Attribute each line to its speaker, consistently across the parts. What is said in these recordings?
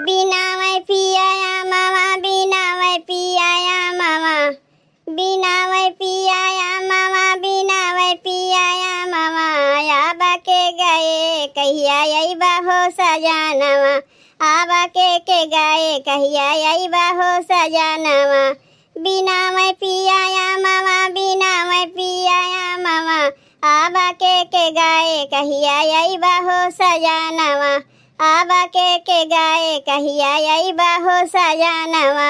Speaker 1: बिना वै पियाया मामा बिना वै पियाया मामा बिना वै पियाया मामा बिना वै पियाया मामा आबा के गए कहिया अइबा हो सजानवा आबा के गए कहिया अइबा हो सजानवा बिना वै पियाया मामा बिना वै पियाया मामा आबा के गए कहिया अइबा हो सजानवा आबा के गए कहिया अइबा हो सजानवा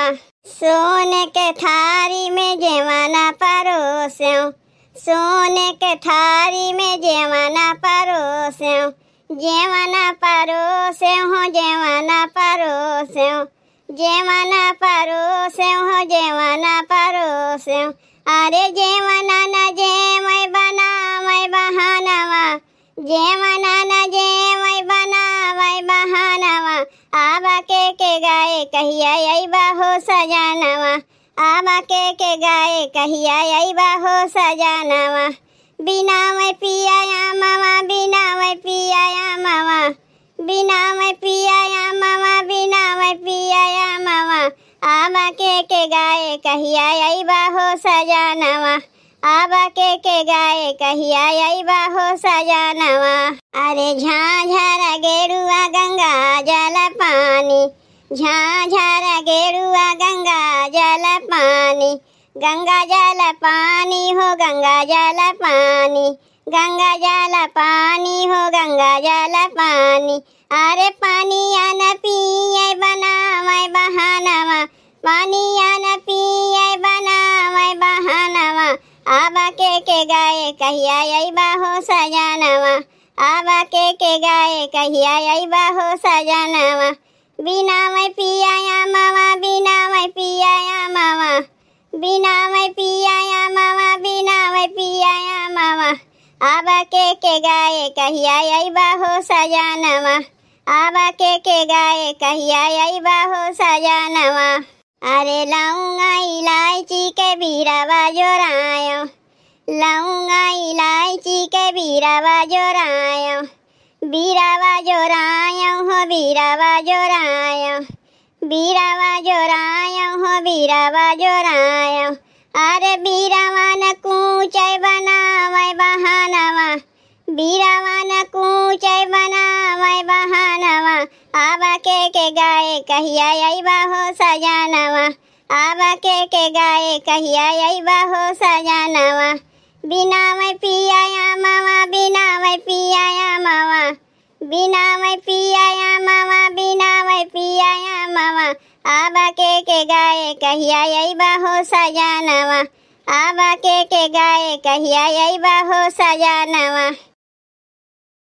Speaker 1: सोने के थारी में जेवाना परोस्यों सोने के थारी में जेवाना परोस्यों जेवाना परोस्यों हो जेवाना परोस्यों जेवाना परोस्यों हो जेवाना परोस्यों अरे जेवाना न जेवै बनावै बहानवा जेवाना न जेवै बनावै बहानवा आबा के गए कहिया अइबा हो सजानवा आबा के गए कहिया अइबा हो सजानवा बिना वै पियाया मामा बिना वै पियाया मामा बिना वै पियाया मामा बिना वै पियाया मामा आबा के गए कहिया अइबा हो सजानवा आबा के गए कहिया अइबा हो सजानवा अरे झाझर गेरुआ गंगा जल पानी झाझर गेरुआ गंगा जल पानी गंगा जल पानी हो गंगा जल पानी गंगा जल पानी हो गंगा जल पानी अरे पानी न पिए बनावै बहानवा पानी न पिए बनावै बहानवा आबा के गए कहिया अइबा हो सजानवा आबा के गए कहिया अइबा हो सजानवा बिना वै पियाया मामा बिना वै पियाया मामा बिना वै पियाया मामा बिना वै पियाया मामा आबा के गए कहिया अइबा हो सजानवा आबा के गए कहिया अइबा हो सजानवा अरे लौंगा इलायची के बीरावा जोरायो लौंगा इलायची के बीरावा जोरायो बीरावा जोरायो हो बीरावा जोरायो बीरावा जोरायो हो बीरावा जोरायो अरे बीरावा न कूचै बनावै बहानवा बीरावा न कूचै बनावै बहानवा आबा के गए कहिया अइबा हो सजानवा आबा के गए कहिया अइबा हो सजानवा बिना वै पियाया मामा बिना वै पियाया मामा बिना वै पियाया मामा बिना वै पियाया मामा आबा के गए कहिया अइबा हो सजानवा आबा के गए कहिया अइबा हो सजानवा।